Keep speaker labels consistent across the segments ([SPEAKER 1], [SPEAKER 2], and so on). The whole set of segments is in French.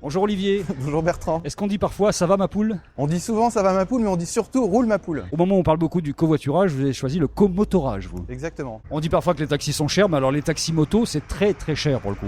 [SPEAKER 1] Bonjour Olivier.
[SPEAKER 2] Bonjour Bertrand.
[SPEAKER 1] Est-ce qu'on dit parfois ça va ma poule?
[SPEAKER 2] On dit souvent ça va ma poule, mais on dit surtout roule ma poule.
[SPEAKER 1] Au moment où on parle beaucoup du covoiturage, vous avez choisi le comotorage, vous.
[SPEAKER 2] Exactement.
[SPEAKER 1] On dit parfois que les taxis sont chers, mais alors les taxis motos, c'est très très cher pour le coup.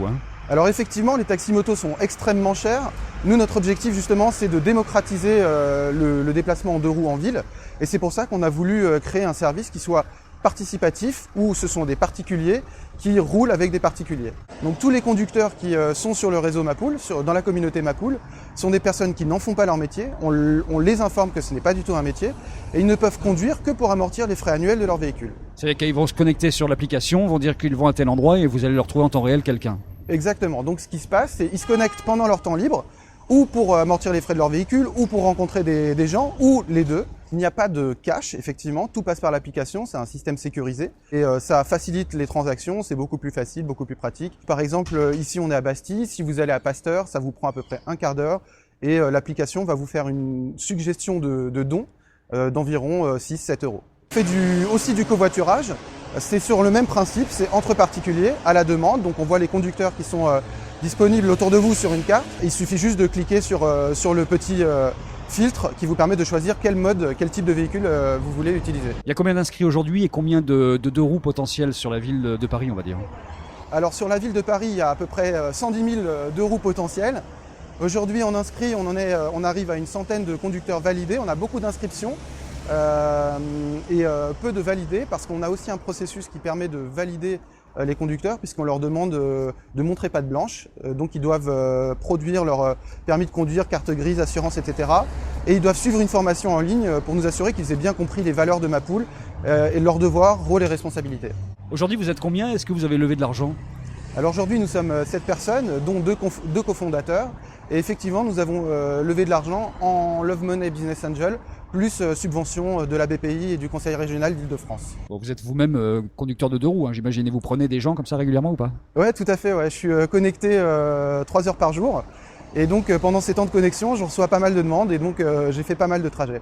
[SPEAKER 2] Alors effectivement, les taxis motos sont extrêmement chers. Nous, notre objectif justement, c'est de démocratiser le déplacement en deux roues en ville. Et c'est pour ça qu'on a voulu créer un service qui soit participatif, où ce sont des particuliers qui roulent avec des particuliers. Donc tous les conducteurs qui sont sur le réseau Mapoule, dans la communauté Mapoule, sont des personnes qui n'en font pas leur métier. On les informe que ce n'est pas du tout un métier et ils ne peuvent conduire que pour amortir les frais annuels de leur véhicule.
[SPEAKER 1] C'est-à-dire qu'ils vont se connecter sur l'application, vont dire qu'ils vont à tel endroit et vous allez leur trouver en temps réel quelqu'un.
[SPEAKER 2] Exactement. Donc ce qui se passe, c'est qu'ils se connectent pendant leur temps libre, ou pour amortir les frais de leur véhicule, ou pour rencontrer des gens, ou les deux. Il n'y a pas de cash, effectivement, tout passe par l'application, c'est un système sécurisé et ça facilite les transactions, c'est beaucoup plus facile, beaucoup plus pratique. Par exemple, ici on est à Bastille, si vous allez à Pasteur, ça vous prend à peu près un quart d'heure et l'application va vous faire une suggestion de dons d'environ 6-7 euros. On fait aussi du covoiturage, c'est sur le même principe, c'est entre particuliers, à la demande, donc on voit les conducteurs qui sont disponibles autour de vous sur une carte. Il suffit juste de cliquer sur le petit filtre qui vous permet de choisir quel type de véhicule vous voulez utiliser.
[SPEAKER 1] Il y a combien d'inscrits aujourd'hui et combien de deux roues potentiels sur la ville de Paris, on va dire?
[SPEAKER 2] Alors sur la ville de Paris, il y a à peu près 110 000 deux roues potentiels. Aujourd'hui on inscrit, on arrive à une centaine de conducteurs validés, on a beaucoup d'inscriptions et peu de validés parce qu'on a aussi un processus qui permet de valider les conducteurs puisqu'on leur demande de montrer patte blanche, donc ils doivent produire leur permis de conduire, carte grise, assurance, etc. Et ils doivent suivre une formation en ligne pour nous assurer qu'ils aient bien compris les valeurs de Mapoule et leurs devoirs, rôles et responsabilités.
[SPEAKER 1] Aujourd'hui vous êtes combien? Est-ce que vous avez levé de l'argent?
[SPEAKER 2] Alors aujourd'hui nous sommes 7 personnes, dont deux cofondateurs. Et effectivement nous avons levé de l'argent en Love Money Business Angel, plus subvention de la BPI et du Conseil régional d'Île-de-France.
[SPEAKER 1] Bon, vous êtes vous-même conducteur de deux roues, j'imagine, et vous prenez des gens comme ça régulièrement ou pas?
[SPEAKER 2] Ouais, tout à fait, ouais. Je suis connecté 3 heures par jour. Et donc pendant ces temps de connexion, je reçois pas mal de demandes et donc j'ai fait pas mal de trajets.